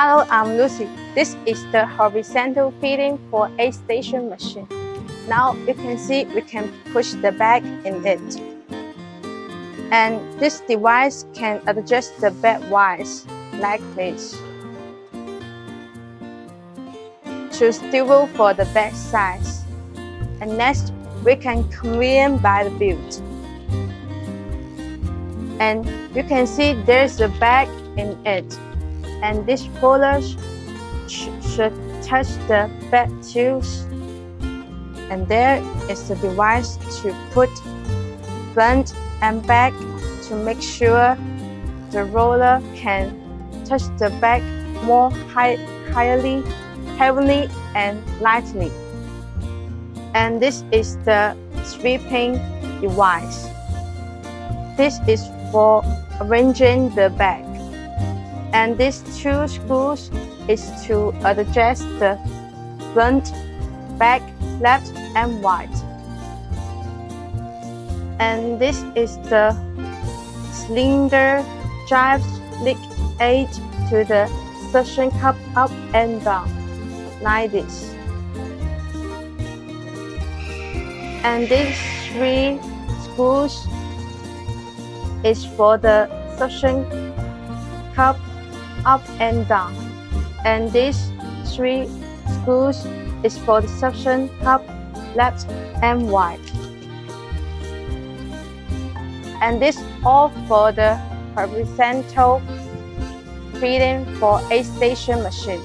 Hello, I'm Lucy. This is the horizontal feeding for a station machine. Now you can see we can push the bag in it. And this device can adjust the bed wise like this. Choose dual for the bed size. And next, we can convey by the build. And you can see there's a bag in it. And this roller should touch the bed tools. And there is the device to put front and back to make sure the roller can touch the bag more heavily and lightly. And this is the sweeping device. This is for arranging the bag. And these two screws is to adjust the front, back, left and right. And this is the cylinder drives leak aid to the suction cup up and down, like this. And these three screws is for the suction cup up and down. And these three screws is for the suction cup left and right. And this all for the horizontal feeding for a station machine.